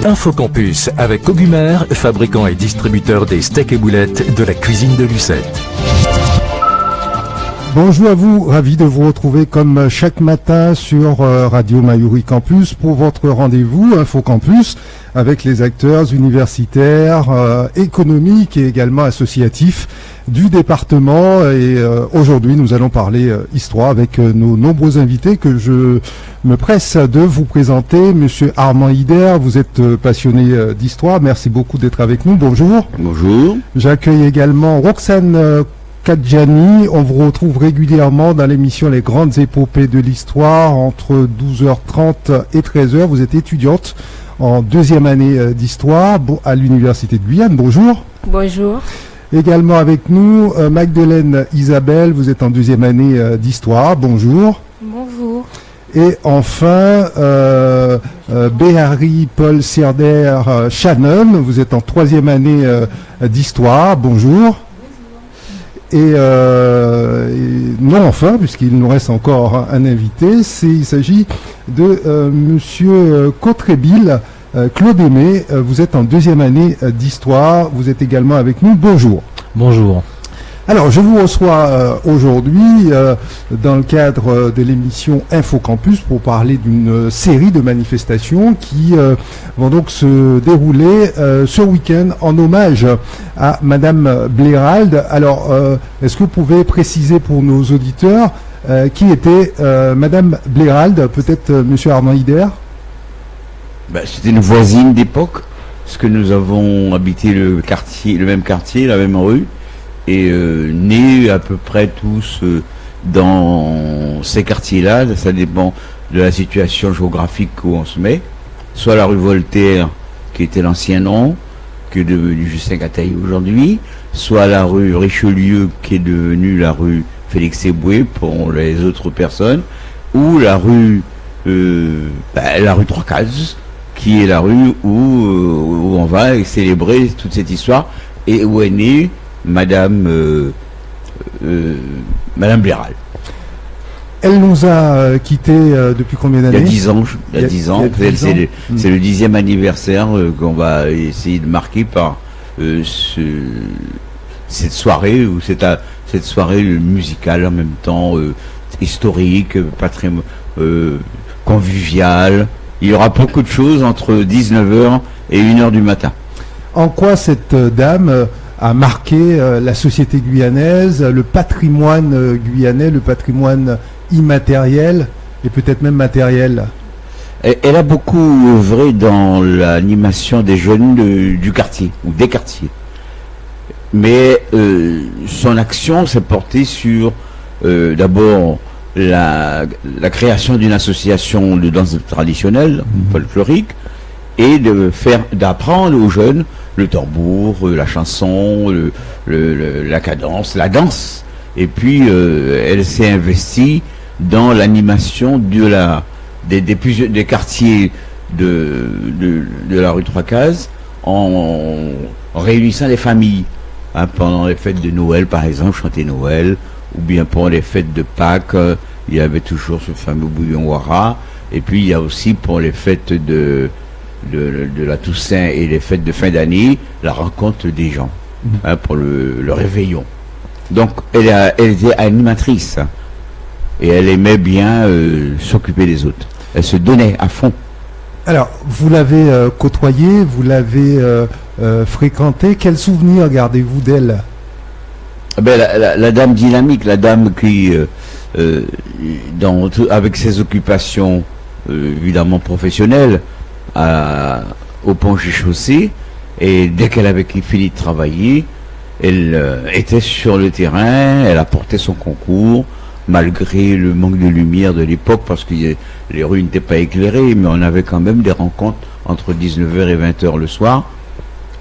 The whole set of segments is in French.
Infocampus avec Cogumer, fabricant et distributeur des steaks et boulettes de la cuisine de Lucette. Bonjour à vous, ravi de vous retrouver comme chaque matin sur Radio Mayuri Campus pour votre rendez-vous Infocampus avec les acteurs universitaires, économiques et également associatifs du département. Et aujourd'hui, nous allons parler histoire avec nos nombreux invités que je me presse de vous présenter. Monsieur Armand Hider, vous êtes passionné d'histoire. Merci beaucoup d'être avec nous. Bonjour. Bonjour. J'accueille également Roxane Kadjani. On vous retrouve régulièrement dans l'émission Les Grandes Épopées de l'Histoire entre 12h30 et 13h. Vous êtes étudiante en deuxième année d'Histoire à l'Université de Guyane. Bonjour. Bonjour. Également avec nous, Magdeleine Isabelle, vous êtes en deuxième année d'Histoire. Bonjour. Bonjour. Et enfin, Béhari Paul Sierder Shannon, vous êtes en troisième année d'Histoire. Bonjour. Et non, enfin, puisqu'il nous reste encore un invité, il s'agit de Monsieur Cotrébil, Claude Aimé. Vous êtes en deuxième année d'Histoire. Vous êtes également avec nous. Bonjour. Bonjour. Alors, je vous reçois aujourd'hui dans le cadre de l'émission Infocampus pour parler d'une série de manifestations qui vont donc se dérouler ce week-end en hommage à Madame Blérald. Alors, est-ce que vous pouvez préciser pour nos auditeurs qui était Madame Blérald, peut-être Monsieur Armand Hider? C'était une voisine d'époque, parce que nous avons habité le même quartier, la même rue, et nés à peu près tous dans ces quartiers-là. Ça dépend de la situation géographique où on se met. Soit la rue Voltaire, qui était l'ancien nom, qui est devenu Justin Cataille aujourd'hui, soit la rue Richelieu, qui est devenue la rue Félix Eboué pour les autres personnes, ou la rue Trois Cases, qui est la rue où on va célébrer toute cette histoire et où est née Madame Blérald. Elle nous a quittés depuis combien d'années? Il y a 10 ans. Il y a 10 ans. C'est le 10e anniversaire qu'on va essayer de marquer par cette soirée, ou cette soirée musicale en même temps historique, conviviale. Il y aura beaucoup de choses entre 19h et 1h du matin. En quoi cette dame a marqué la société guyanaise, le patrimoine guyanais, le patrimoine immatériel et peut-être même matériel? Elle a beaucoup œuvré dans l'animation des jeunes du quartier, ou des quartiers. Mais son action s'est portée sur d'abord la création d'une association de danse traditionnelle, folklorique, et d'apprendre aux jeunes le tambour, la chanson, la cadence, la danse. Et puis elle s'est investie dans l'animation des quartiers de la rue Trois Cases en réunissant les familles. Pendant les fêtes de Noël, par exemple, chanter Noël, ou bien pour les fêtes de Pâques, il y avait toujours ce fameux bouillon Wara. Et puis il y a aussi pour les fêtes de la Toussaint et les fêtes de fin d'année, la rencontre des gens, pour le réveillon. Donc elle était animatrice, et elle aimait bien s'occuper des autres. Elle se donnait à fond. Alors, vous l'avez côtoyée, vous l'avez fréquentée. Quel souvenir gardez-vous d'elle? La dame dynamique, la dame qui, avec ses occupations évidemment professionnelles, au Pont-Chaussée, et dès qu'elle avait fini de travailler, elle était sur le terrain, elle apportait son concours, malgré le manque de lumière de l'époque, parce que les rues n'étaient pas éclairées, mais on avait quand même des rencontres entre 19h et 20h le soir,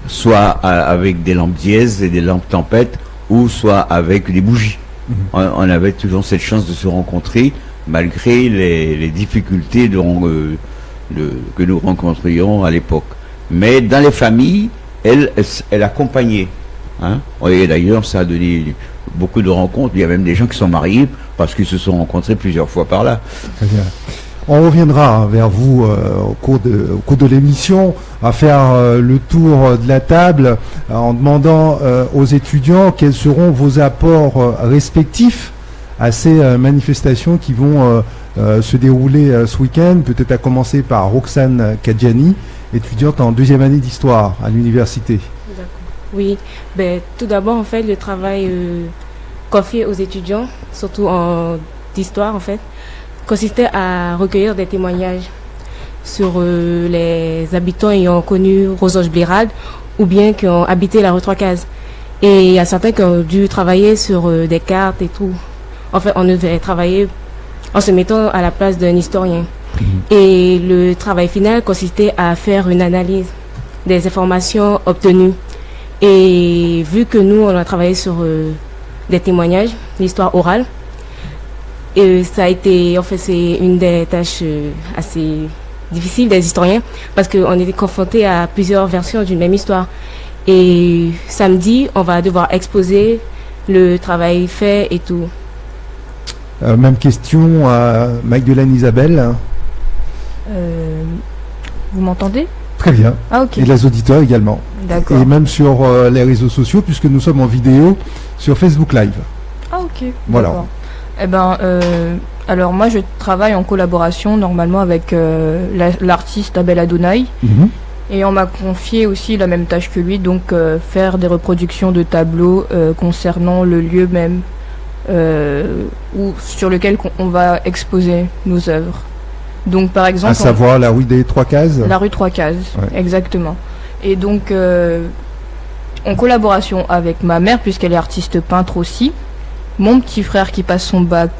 soit avec des lampes dièse et des lampes tempête, ou soit avec des bougies. On avait toujours cette chance de se rencontrer, malgré les difficultés que nous rencontrions à l'époque. Mais dans les familles, elle accompagnait. Et d'ailleurs, ça a donné beaucoup de rencontres. Il y a même des gens qui sont mariés parce qu'ils se sont rencontrés plusieurs fois par là. Très bien. On reviendra vers vous au cours de l'émission à faire le tour de la table en demandant aux étudiants quels seront vos apports respectifs à ces manifestations qui vont se dérouler ce week-end, peut-être à commencer par Roxane Kadjani, étudiante en 2e année d'histoire à l'université. D'accord. Oui, tout d'abord, en fait, le travail confié aux étudiants, surtout en d'histoire, en fait, consistait à recueillir des témoignages sur les habitants ayant connu Rosoche-Blérade ou bien qui ont habité la rue Trois Cases. Et il y a certains qui ont dû travailler sur des cartes et tout. En fait, on devait travailler en se mettant à la place d'un historien. Et le travail final consistait à faire une analyse des informations obtenues. Et vu que nous, on a travaillé sur des témoignages, l'histoire orale, et ça a été, en fait, c'est une des tâches assez difficiles des historiens parce qu'on était confrontés à plusieurs versions d'une même histoire. Et samedi, on va devoir exposer le travail fait et tout. Même question à Magdeleine Isabelle. Vous m'entendez? Très bien. Ah, ok. Et les auditeurs également. D'accord. Et même sur les réseaux sociaux, puisque nous sommes en vidéo sur Facebook Live. Ah, ok. Voilà. D'accord. Eh ben, alors moi, je travaille en collaboration normalement avec l'artiste Abel Adonai. Et on m'a confié aussi la même tâche que lui, donc faire des reproductions de tableaux concernant le lieu même sur lequel on va exposer nos œuvres. Donc par exemple... À savoir la rue des Trois Cases. La rue Trois Cases, ouais. Exactement. Et donc en collaboration avec ma mère, puisqu'elle est artiste peintre aussi, mon petit frère qui passe son bac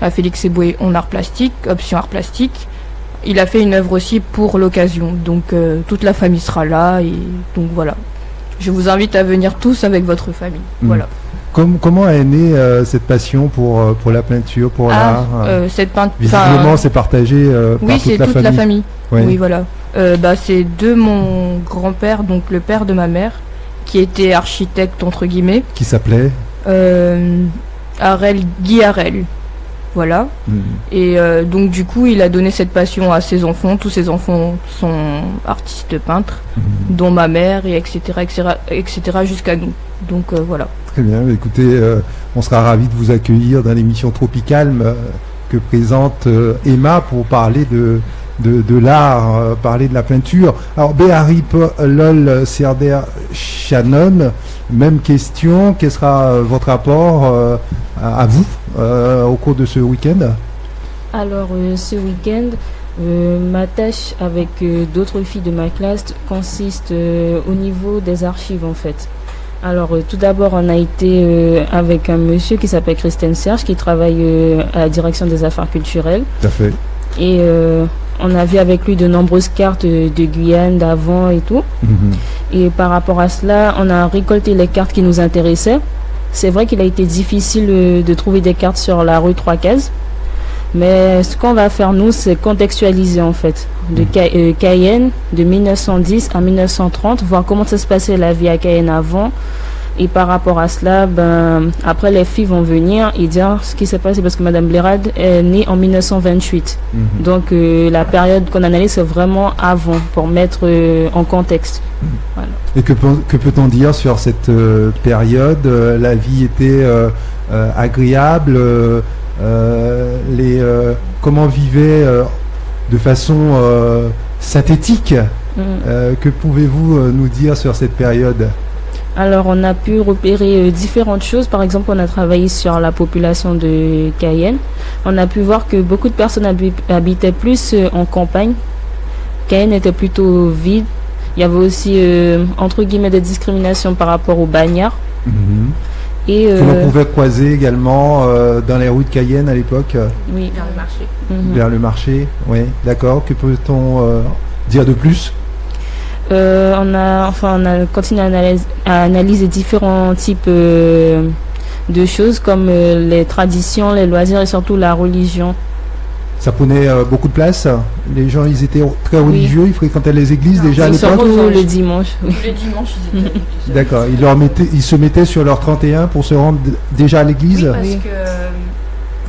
à Félix Eboué en art plastique, option art plastique, il a fait une œuvre aussi pour l'occasion. Donc toute la famille sera là et donc voilà. Je vous invite à venir tous avec votre famille. Voilà. Comment est née cette passion pour la peinture, pour l'art cette peinture. Visiblement, c'est partagé par oui, c'est toute la famille. Oui, oui voilà. C'est de mon grand-père, donc le père de ma mère, qui était architecte entre guillemets. Qui s'appelait Guy Harel. Voilà. Et donc du coup, il a donné cette passion à ses enfants. Tous ses enfants sont artistes peintres, dont ma mère, et etc., jusqu'à nous. Donc voilà. Très bien. Écoutez, on sera ravis de vous accueillir dans l'émission Tropicale que présente Emma pour parler de l'art, parler de la peinture. Alors, Béharip Lol Serder Shannon, même question. Quel sera votre rapport à vous au cours de ce week-end? Alors, ce week-end, ma tâche avec d'autres filles de ma classe consiste au niveau des archives, en fait. Alors, tout d'abord, on a été avec un monsieur qui s'appelle Christian Serge, qui travaille à la direction des affaires culturelles. Tout à fait. Et on a vu avec lui de nombreuses cartes de Guyane, d'avant et tout. Et par rapport à cela, on a récolté les cartes qui nous intéressaient. C'est vrai qu'il a été difficile de trouver des cartes sur la rue Trois Cases. Mais ce qu'on va faire, nous, c'est contextualiser, en fait, de Cayenne, de 1910 à 1930, voir comment ça se passait la vie à Cayenne avant. Et par rapport à cela, après, les filles vont venir et dire ce qui s'est passé, parce que Madame Blérade est née en 1928. Donc, la période qu'on analyse, c'est vraiment avant, pour mettre en contexte. Voilà. Et que peut-on dire sur cette période? La vie était agréable, comment vivait de façon synthétique. Que pouvez-vous nous dire sur cette période? Alors, on a pu repérer différentes choses. Par exemple, on a travaillé sur la population de Cayenne. On a pu voir que beaucoup de personnes habitaient plus en campagne. Cayenne était plutôt vide. Il y avait aussi, entre guillemets, des discriminations par rapport aux bagnards. Et que l'on pouvait croiser également dans les rues de Cayenne à l'époque. Oui, vers le marché. Vers le marché, oui, d'accord. Que peut-on dire de plus? on a continué à analyser différents types de choses comme les traditions, les loisirs et surtout la religion. Ça prenait beaucoup de place. Les gens, ils étaient très religieux, ils fréquentaient les églises déjà à l'époque. Surtout le dimanche. Oui. Le dimanche, ils étaient. D'accord. Ils se mettaient sur leur 31 pour se rendre déjà à l'église. Oui, parce que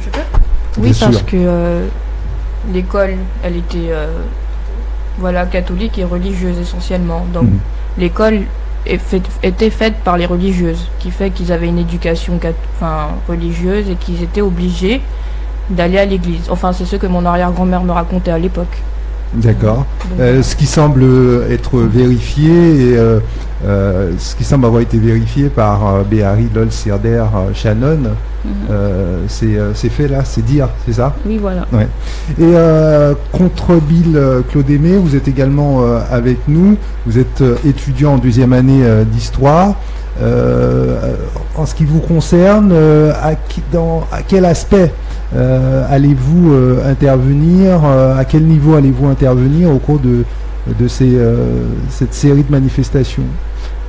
je peux. Bien Oui, parce sûr. que l'école, elle était catholique et religieuse essentiellement. Donc l'école était faite par les religieuses, qui fait qu'ils avaient une éducation religieuse et qu'ils étaient obligés d'aller à l'église. Enfin, c'est ce que mon arrière-grand-mère me racontait à l'époque. D'accord. Ce qui semble être vérifié, et ce qui semble avoir été vérifié par Béhari Lol Sirder Shannon, c'est fait là, c'est dire, c'est ça? Oui, voilà. Ouais. Et contre Bill Claude Aimé, vous êtes également avec nous. Vous êtes étudiant en 2e année d'histoire. En ce qui vous concerne, à quel aspect allez-vous intervenir, à quel niveau allez-vous intervenir au cours de cette série de manifestations?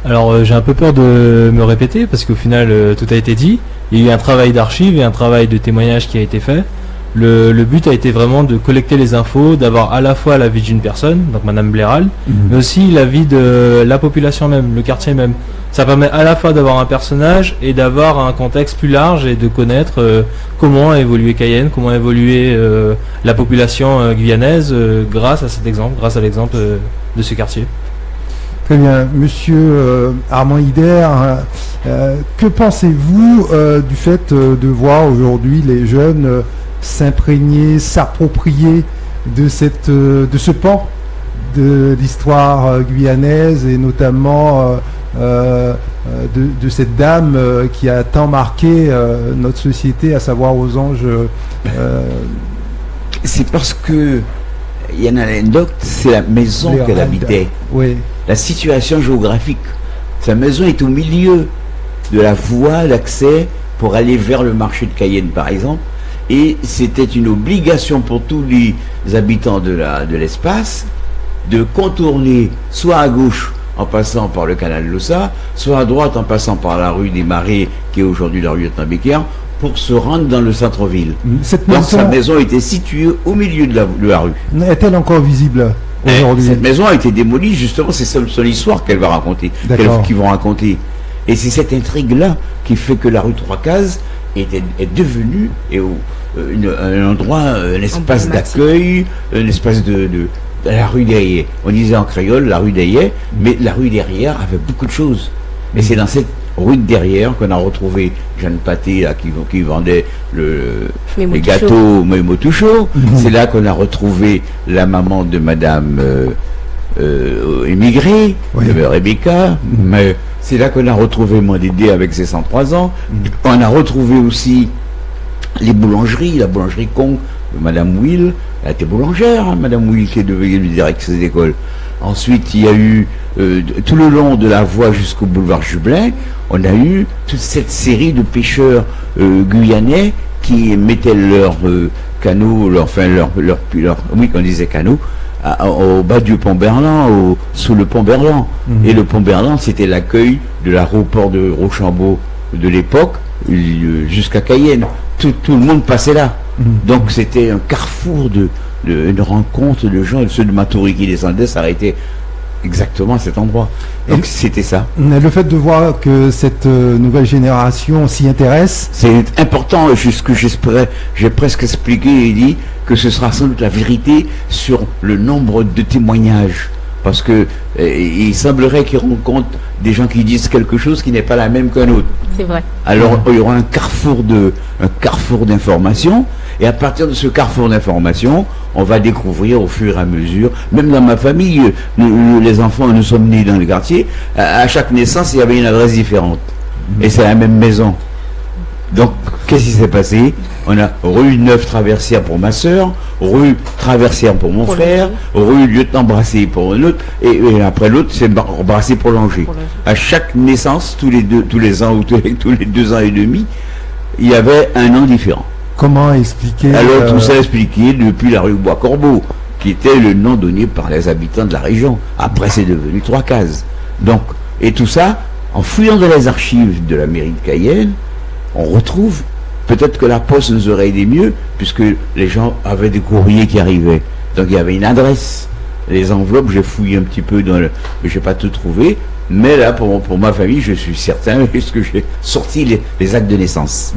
Alors j'ai un peu peur de me répéter parce qu'au final tout a été dit. Il y a eu un travail d'archives et un travail de témoignage qui a été fait. Le but a été vraiment de collecter les infos, d'avoir à la fois l'avis d'une personne, donc Madame Blairal, mais aussi l'avis de la population même, le quartier même. Ça permet à la fois d'avoir un personnage et d'avoir un contexte plus large et de connaître comment a évolué Cayenne, comment a évolué la population guyanaise grâce à cet exemple, grâce à l'exemple de ce quartier. Très bien. Monsieur Armand Hider, que pensez-vous du fait de voir aujourd'hui les jeunes s'imprégner, s'approprier de ce pan de l'histoire guyanaise et notamment de cette dame qui a tant marqué notre société, à savoir aux anges? C'est parce que Yana Lendok, c'est la maison qu'elle habitait. Oui. La situation géographique. Sa maison est au milieu de la voie d'accès pour aller vers le marché de Cayenne, par exemple. Et c'était une obligation pour tous les habitants de l'espace de contourner soit à gauche en passant par le canal Lossa, soit à droite en passant par la rue des Marais, qui est aujourd'hui la rue Lieutenant Becker, pour se rendre dans le centre-ville. Donc sa maison était située au milieu de la rue. Est-elle encore visible aujourd'hui? Cette maison a été démolie, justement, c'est son histoire qu'elle va raconter, qu'ils vont raconter. Et c'est cette intrigue-là qui fait que la rue Trois-Cases est devenue un endroit, un espace d'accueil, un espace de la rue derrière. On disait en créole la rue derrière, mais la rue derrière avait beaucoup de choses. Et c'est dans cette rue de derrière qu'on a retrouvé Jeanne Paté là, qui vendait les gâteaux Moimotoucho. C'est là qu'on a retrouvé la maman de Madame émigrée, Rebecca. Mais c'est là qu'on a retrouvé Mondédé avec ses 103 ans. On a retrouvé aussi les boulangeries, la boulangerie Kong de Madame Will. Elle était boulangère, hein, Madame Will, qui est devenue directrice d'école. Ensuite, il y a eu, tout le long de la voie jusqu'au boulevard Jublin, on a eu toute cette série de pêcheurs guyanais qui mettaient leurs canots, qu'on disait canots, au bas du pont Berland, sous le pont Berland. Et le pont Berland, c'était l'accueil de l'aéroport de Rochambeau de l'époque, jusqu'à Cayenne. Tout le monde passait là. Donc c'était un carrefour une rencontre de gens, ceux de Matoury qui descendaient s'arrêtaient exactement à cet endroit. Donc c'était ça. Le fait de voir que cette nouvelle génération s'y intéresse, c'est important. J'ai presque expliqué et dit que ce sera sans doute la vérité sur le nombre de témoignages. Parce que il semblerait qu'ils rencontrent des gens qui disent quelque chose qui n'est pas la même qu'un autre. C'est vrai. Alors il y aura un carrefour d'informations, et à partir de ce carrefour d'informations, on va découvrir au fur et à mesure. Même dans ma famille, les enfants, nous sommes nés dans le quartier. À chaque naissance, il y avait une adresse différente, et c'est la même maison. Donc, qu'est-ce qui s'est passé? On a rue Neuve Traversière pour ma soeur, rue Traversière pour mon frère, rue Lieutenant Brassé pour un autre, et après l'autre, c'est Brassé pour Langer. À chaque naissance, tous les ans ou tous les 2 ans et demi, il y avait un nom différent. Comment expliquer? Alors, tout ça expliqué depuis la rue Bois-Corbeau, qui était le nom donné par les habitants de la région. Après, c'est devenu Trois-Cases. Donc, et tout ça, en fouillant dans les archives de la mairie de Cayenne, on retrouve, peut-être que la poste nous aurait aidé mieux, puisque les gens avaient des courriers qui arrivaient. Donc il y avait une adresse. les enveloppes, j'ai fouillé un petit peu mais j'ai pas tout trouvé. Mais là, pour ma famille, je suis certain puisque j'ai sorti les actes de naissance.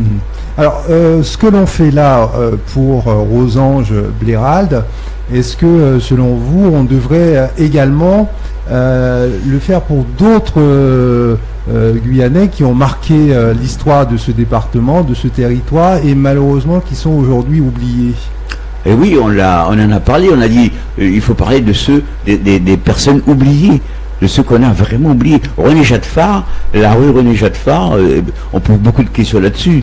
Alors, ce que l'on fait là pour Rosange Blérald, est-ce que, selon vous, on devrait également le faire pour d'autres Guyanais qui ont marqué l'histoire de ce département, de ce territoire, et malheureusement qui sont aujourd'hui oubliés? Et oui, on en a parlé, on a dit il faut parler de des personnes oubliées, de ceux qu'on a vraiment oubliés. René Jadefar, la rue René Jadefar, on pose beaucoup de questions là-dessus.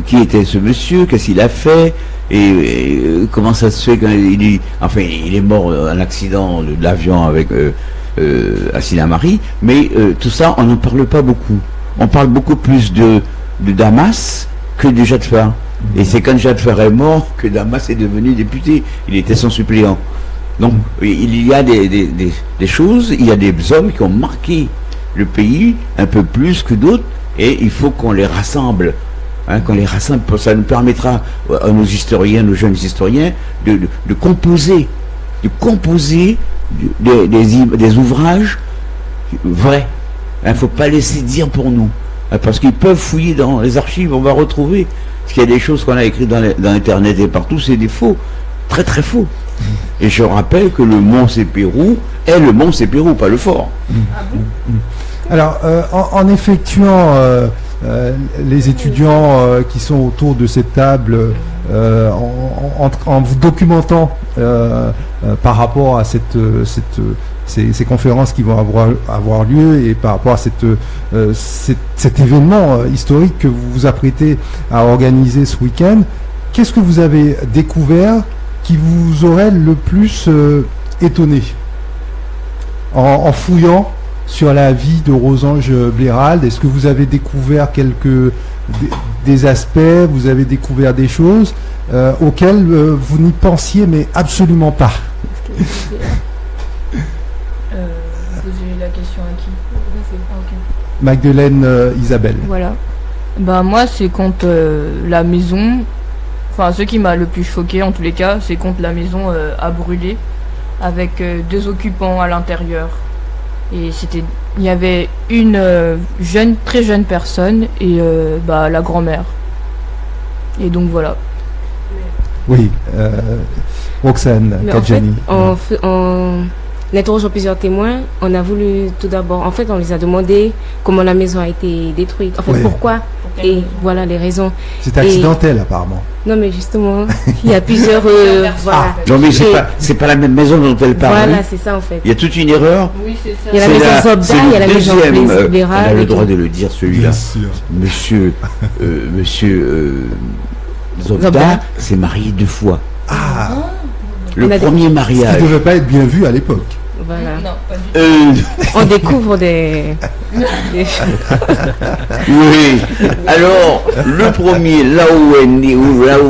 Qui était ce monsieur, qu'est-ce qu'il a fait, et comment ça se fait qu'il est mort en accident de l'avion avec Assina Marie, mais tout ça on n'en parle pas beaucoup. On parle beaucoup plus de Damas que de Jadefar. Et c'est quand Jadefar est mort que Damas est devenu député. Il était son suppléant. Donc il y a des choses, il y a des hommes qui ont marqué le pays un peu plus que d'autres, et il faut qu'on les rassemble. Qu'on les rassemble, ça nous permettra à nos historiens, nos jeunes historiens, de composer des ouvrages vrais. Il ne faut pas laisser dire pour nous. Parce qu'ils peuvent fouiller dans les archives, on va retrouver. Parce qu'il y a des choses qu'on a écrites dans Internet et partout, c'est des faux. Très très faux. Et je rappelle que le Mont Sépérou est le Mont Sépérou, pas le fort. Alors, en effectuant les étudiants qui sont autour de cette table, en vous documentant par rapport à ces conférences qui vont avoir lieu, et par rapport à cet événement historique que vous vous apprêtez à organiser ce week-end, qu'est-ce que vous avez découvert qui vous aurait le plus étonné en fouillant sur la vie de Rosange Blérald? Est-ce que vous avez découvert des aspects, vous avez découvert des choses auxquelles vous n'y pensiez mais absolument pas? Poser la question à qui? Okay. Magdeleine Isabelle. Voilà. Moi, c'est contre la maison. Enfin, ce qui m'a le plus choqué en tous les cas, c'est contre la maison à brûler, avec 2 occupants à l'intérieur. Et il y avait une très jeune personne et la grand-mère. Et donc voilà. Oui, Roxane Kadjani. En fait, en interrogeant plusieurs témoins, on a voulu tout d'abord, en fait, on les a demandé comment la maison a été détruite. En fait, pourquoi? Et voilà les raisons. C'est accidentel apparemment. Non, mais justement, il y a plusieurs. Voilà. Non, mais c'est pas la même maison dont elle parle. Voilà, c'est ça en fait. Il y a toute une erreur. Oui, c'est ça. Il y a la maison Zobda, il y a la maison Blérald. On a le droit de le dire, celui-là. Monsieur Zobda s'est marié 2 fois. Le premier mariage. Ce qui ne devait pas être bien vu à l'époque. Voilà. Non, pas du tout. On découvre des... Oui. Alors, le premier, là où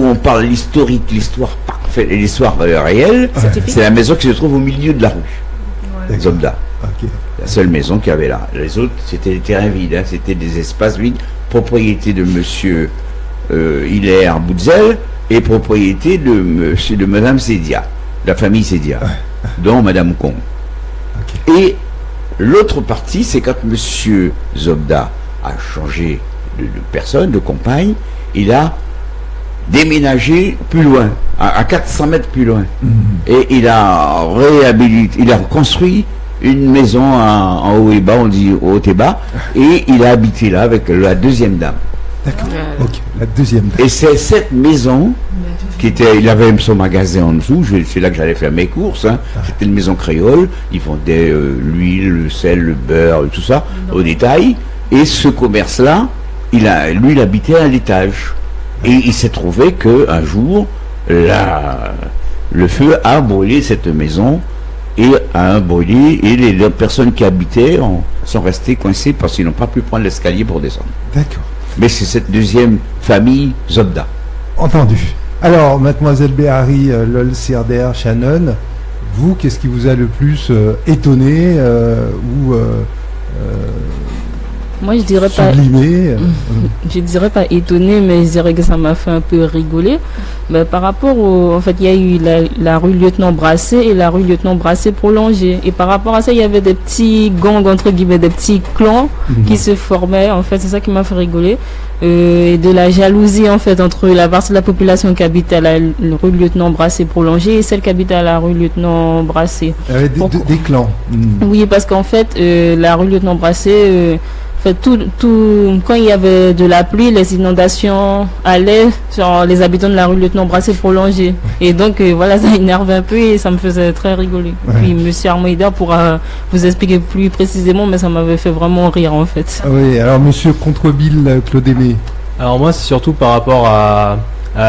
on parle l'historique, l'histoire parfaite et l'histoire réelle, c'est la maison qui se trouve au milieu de la rue. Zobda. Okay. La seule maison qu'il y avait là. Les autres, c'était des terrains vides, c'était des espaces vides, propriété de monsieur Hilaire Boutzel et propriété de madame Sédia, la famille Sédia, dont madame Kong. Okay. Et l'autre partie, c'est quand monsieur Zobda a changé de personne, de compagne, il a déménagé plus loin, à 400 mètres plus loin. Et il a construit une maison en haut et bas, on dit haut et bas, et il a habité là avec la 2e dame. D'accord, ok, la 2e dame. Et c'est cette maison il avait son magasin en dessous, c'est là que j'allais faire mes courses, C'était une maison créole, ils vendaient l'huile, le sel, le beurre, tout ça, au détail, et ce commerce-là, il habitait à l'étage. Et il s'est trouvé qu'un jour, le feu a brûlé cette maison, et les personnes qui habitaient sont restées coincées parce qu'ils n'ont pas pu prendre l'escalier pour descendre. D'accord. Mais c'est cette 2e famille Zobda. Entendu. Alors, mademoiselle Béhari, Lol Sierder, Shannon, vous, qu'est-ce qui vous a le plus étonné ou Moi, je dirais pas. sublimé. Je dirais pas étonné, mais je dirais que ça m'a fait un peu rigoler. Mais par rapport en fait, il y a eu la rue Lieutenant Brassé et la rue Lieutenant Brassé prolongée. Et par rapport à ça, il y avait des petits gangs, entre guillemets, des petits clans qui se formaient. En fait, c'est ça qui m'a fait rigoler. Et de la jalousie, en fait, entre la partie de la population qui habitait à la rue Lieutenant Brassé prolongée et celle qui habitait à la rue Lieutenant Brassé. Il y avait des clans. Oui, parce qu'en fait, la rue Lieutenant Brassé, fait, quand il y avait de la pluie, les inondations allaient sur les habitants de la rue Lieutenant Brassé prolongée. Et donc, voilà, ça énervait un peu et ça me faisait très rigoler. Ouais. Puis, monsieur Armoïda pourra vous expliquer plus précisément, mais ça m'avait fait vraiment rire, en fait. Oui, alors monsieur Contrebille, Claude Aimé. Alors moi, c'est surtout par rapport à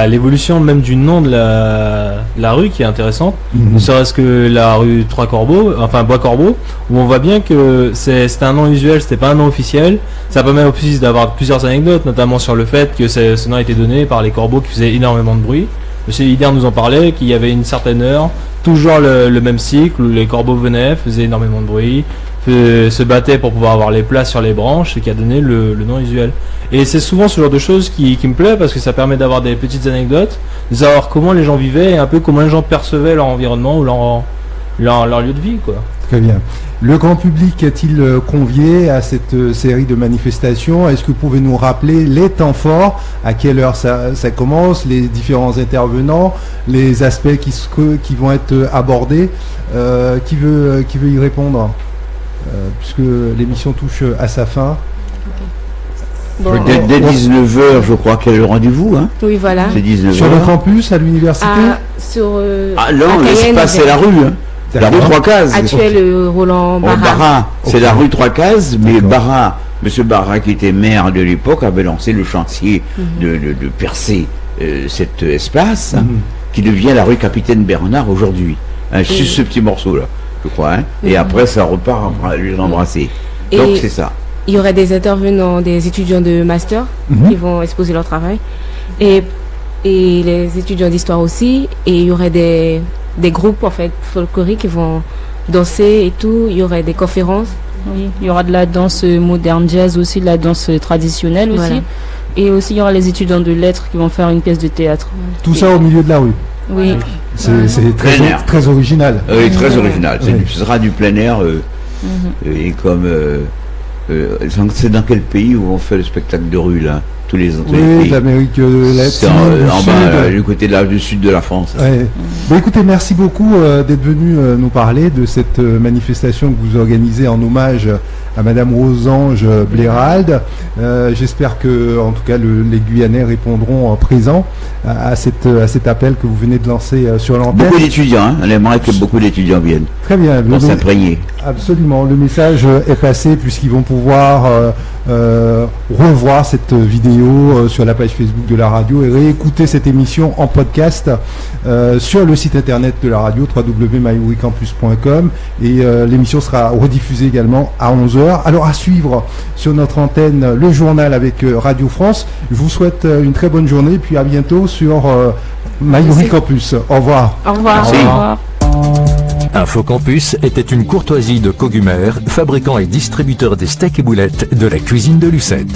l'évolution même du nom de la rue qui est intéressante. Ne serait-ce que la rue Bois Corbeau, où on voit bien que c'était un nom usuel, c'était pas un nom officiel. Ça permet aussi d'avoir plusieurs anecdotes, notamment sur le fait que ce nom a été donné par les corbeaux qui faisaient énormément de bruit. Monsieur Hider nous en parlait, qu'il y avait une certaine heure, toujours le même cycle, où les corbeaux venaient, faisaient énormément de bruit, se battaient pour pouvoir avoir les places sur les branches, et qui a donné le nom usuel. Et c'est souvent ce genre de choses qui me plaît, parce que ça permet d'avoir des petites anecdotes, de savoir comment les gens vivaient, et un peu comment les gens percevaient leur environnement ou leur lieu de vie, quoi. Très bien. Le grand public est-il convié à cette série de manifestations? Est-ce que vous pouvez nous rappeler les temps forts, à quelle heure ça commence, les différents intervenants, les aspects qui vont être abordés? Qui veut y répondre, puisque l'émission touche à sa fin? Bon, Dès 19h, je crois qu'il y a le rendez-vous. Hein. Oui, voilà. C'est 19h. Sur le campus, à l'université? Non, l'espace, c'est la rue. Hein. La rue Trois Cases. Actuel Roland Barra. Barra. C'est la rue Trois Cases, mais Barra, monsieur Barra, qui était maire de l'époque, avait lancé le chantier de percer cet espace, qui devient la rue Capitaine Bernard aujourd'hui. Sur ce petit morceau-là, je crois. Hein. Et après, ça repart les embrasser. Donc, c'est ça. Il y aurait des intervenants, des étudiants de master qui vont exposer leur travail. Et les étudiants d'histoire aussi. Et il y aurait des groupes, en fait, folkloriques qui vont danser et tout. Il y aurait des conférences. Oui, il y aura de la danse moderne jazz aussi, de la danse traditionnelle aussi. Voilà. Et aussi, il y aura les étudiants de lettres qui vont faire une pièce de théâtre. Tout ça au milieu de la rue. Oui. C'est très original. Oui, très original. Oui. Ce sera du plein air. Et comme... c'est dans quel pays où on fait le spectacle de rue, là? Tous les Oui, pays. l'Amérique latine. C'est en bas, du côté du sud de la France. Ouais. Bon, écoutez, merci beaucoup d'être venu nous parler de cette manifestation que vous organisez en hommage à Madame Rosange Blérald. J'espère que, en tout cas, les Guyanais répondront présents à cet appel que vous venez de lancer sur l'antenne. Beaucoup d'étudiants, hein. On aimerait que beaucoup d'étudiants viennent Très bien. pour s'imprégner. Absolument. Le message est passé puisqu'ils vont pouvoir revoir cette vidéo sur la page Facebook de la radio et réécouter cette émission en podcast sur le site internet de la radio www.mayuricampus.com et l'émission sera rediffusée également à 11h. Alors à suivre sur notre antenne le journal avec Radio France. Je vous souhaite une très bonne journée puis à bientôt sur Mayuri Campus. Au revoir. Au revoir. Merci. Au revoir. Infocampus était une courtoisie de Cogumère, fabricant et distributeur des steaks et boulettes de la cuisine de Lucette.